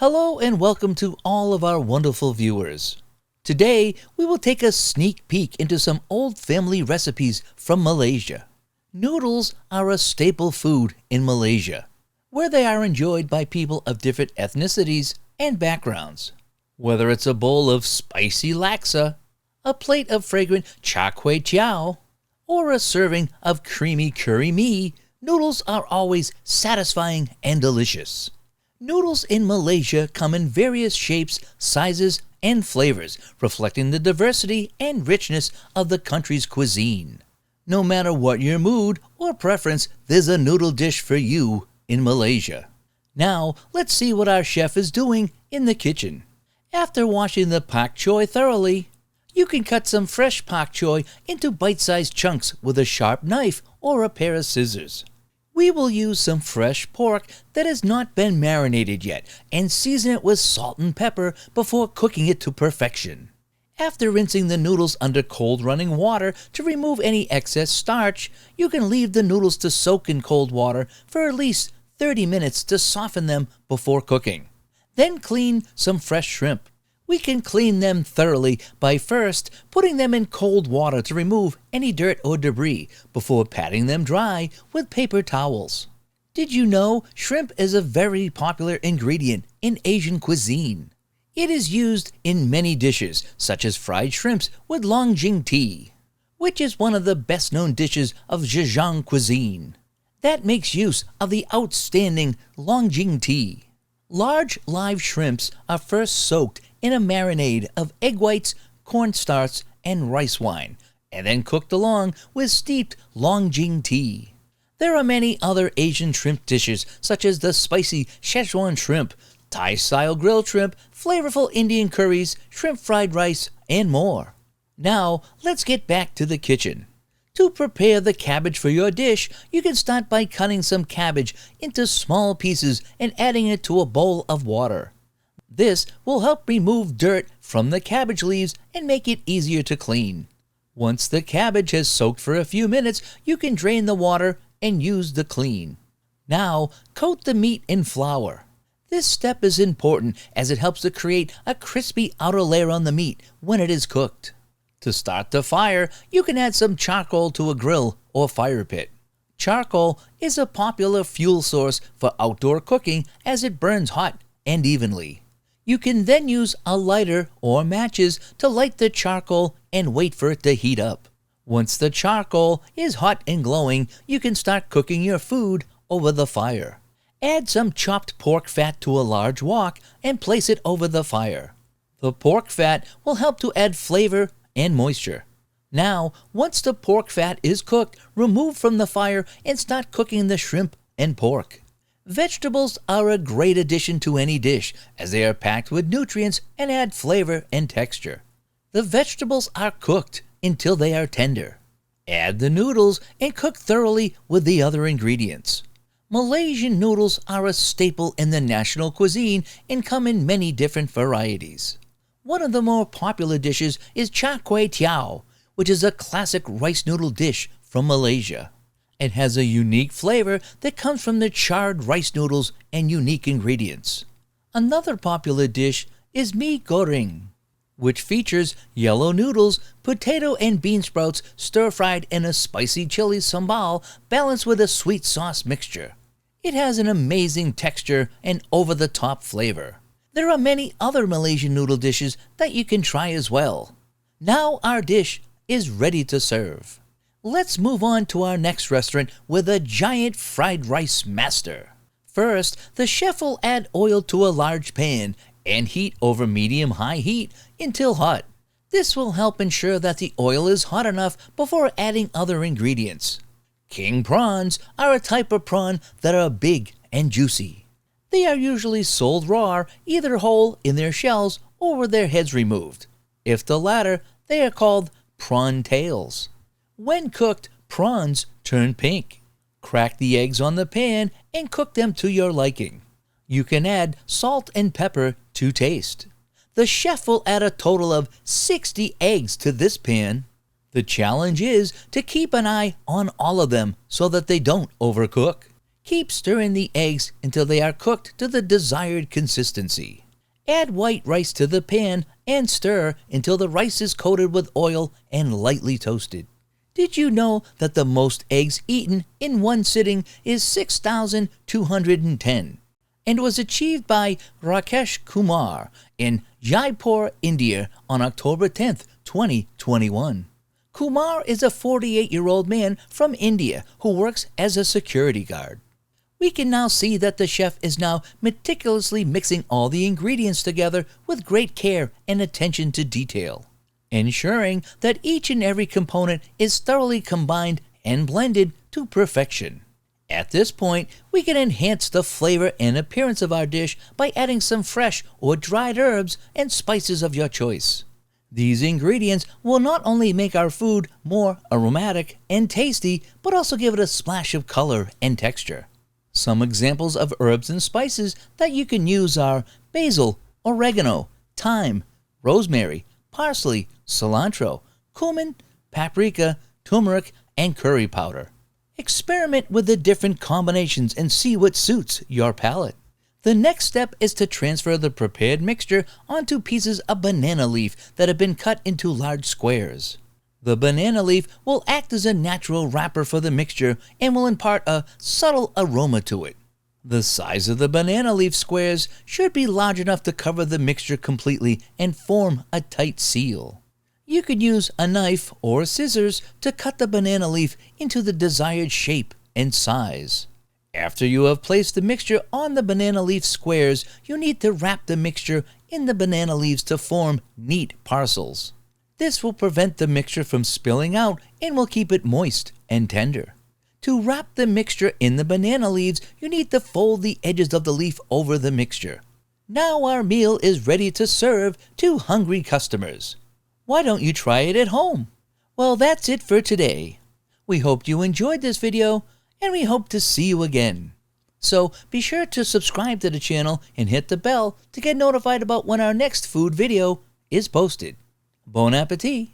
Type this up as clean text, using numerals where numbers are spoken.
Hello and welcome to all of our wonderful viewers. Today, we will take a sneak peek into some old family recipes from Malaysia. Noodles are a staple food in Malaysia, where they are enjoyed by people of different ethnicities and backgrounds. Whether it's a bowl of spicy laksa, a plate of fragrant char kway teow, or a serving of creamy curry mee, noodles are always satisfying and delicious. Noodles in Malaysia come in various shapes, sizes, and flavors, reflecting the diversity and richness of the country's cuisine. No matter what your mood or preference, there's a noodle dish for you in Malaysia. Now, let's see what our chef is doing in the kitchen. After washing the pak choy thoroughly, you can cut some fresh pak choy into bite-sized chunks with a sharp knife or a pair of scissors. We will use some fresh pork that has not been marinated yet and season it with salt and pepper before cooking it to perfection. After rinsing the noodles under cold running water to remove any excess starch, you can leave the noodles to soak in cold water for at least 30 minutes to soften them before cooking. Then clean some fresh shrimp. We can clean them thoroughly by first putting them in cold water to remove any dirt or debris before patting them dry with paper towels. Did you know shrimp is a very popular ingredient in Asian cuisine? It is used in many dishes, such as fried shrimps with longjing tea, which is one of the best-known dishes of Zhejiang cuisine. That makes use of the outstanding longjing tea. Large live shrimps are first soaked in a marinade of egg whites, cornstarch, and rice wine, and then cooked along with steeped longjing tea. There are many other Asian shrimp dishes, such as the spicy Szechuan shrimp, Thai-style grilled shrimp, flavorful Indian curries, shrimp fried rice, and more. Now, let's get back to the kitchen. To prepare the cabbage for your dish, you can start by cutting some cabbage into small pieces and adding it to a bowl of water. This will help remove dirt from the cabbage leaves and make it easier to clean. Once the cabbage has soaked for a few minutes, you can drain the water and use the clean. Now, coat the meat in flour. This step is important as it helps to create a crispy outer layer on the meat when it is cooked. To start the fire, you can add some charcoal to a grill or fire pit. Charcoal is a popular fuel source for outdoor cooking as it burns hot and evenly. You can then use a lighter or matches to light the charcoal and wait for it to heat up. Once the charcoal is hot and glowing, you can start cooking your food over the fire. Add some chopped pork fat to a large wok and place it over the fire. The pork fat will help to add flavor and moisture. Now, once the pork fat is cooked, remove from the fire and start cooking the shrimp and pork. Vegetables are a great addition to any dish as they are packed with nutrients and add flavor and texture. The vegetables are cooked until they are tender. Add the noodles and cook thoroughly with the other ingredients. Malaysian noodles are a staple in the national cuisine and come in many different varieties. One of the more popular dishes is char kway teow, which is a classic rice noodle dish from Malaysia. It has a unique flavor that comes from the charred rice noodles and unique ingredients. Another popular dish is mee goreng, which features yellow noodles, potato and bean sprouts stir-fried in a spicy chili sambal balanced with a sweet sauce mixture. It has an amazing texture and over-the-top flavor. There are many other Malaysian noodle dishes that you can try as well. Now our dish is ready to serve. Let's move on to our next restaurant with a giant fried rice master. First, the chef will add oil to a large pan and heat over medium-high heat until hot. This will help ensure that the oil is hot enough before adding other ingredients. King prawns are a type of prawn that are big and juicy. They are usually sold raw, either whole in their shells or with their heads removed. If the latter, they are called prawn tails. When cooked, prawns turn pink. Crack the eggs on the pan and cook them to your liking. You can add salt and pepper to taste. The chef will add a total of 60 eggs to this pan. The challenge is to keep an eye on all of them so that they don't overcook. Keep stirring the eggs until they are cooked to the desired consistency. Add white rice to the pan and stir until the rice is coated with oil and lightly toasted. Did you know that the most eggs eaten in one sitting is 6,210 and was achieved by Rakesh Kumar in Jaipur, India on October 10, 2021. Kumar is a 48-year-old man from India who works as a security guard. We can now see that the chef is now meticulously mixing all the ingredients together with great care and attention to detail, ensuring that each and every component is thoroughly combined and blended to perfection. At this point, we can enhance the flavor and appearance of our dish by adding some fresh or dried herbs and spices of your choice. These ingredients will not only make our food more aromatic and tasty, but also give it a splash of color and texture. Some examples of herbs and spices that you can use are basil, oregano, thyme, rosemary, parsley, cilantro, cumin, paprika, turmeric, and curry powder. Experiment with the different combinations and see what suits your palate. The next step is to transfer the prepared mixture onto pieces of banana leaf that have been cut into large squares. The banana leaf will act as a natural wrapper for the mixture and will impart a subtle aroma to it. The size of the banana leaf squares should be large enough to cover the mixture completely and form a tight seal. You could use a knife or scissors to cut the banana leaf into the desired shape and size. After you have placed the mixture on the banana leaf squares, you need to wrap the mixture in the banana leaves to form neat parcels. This will prevent the mixture from spilling out and will keep it moist and tender. To wrap the mixture in the banana leaves, you need to fold the edges of the leaf over the mixture. Now our meal is ready to serve to hungry customers. Why don't you try it at home? Well, that's it for today. We hope you enjoyed this video, and we hope to see you again. So be sure to subscribe to the channel and hit the bell to get notified about when our next food video is posted. Bon appetit!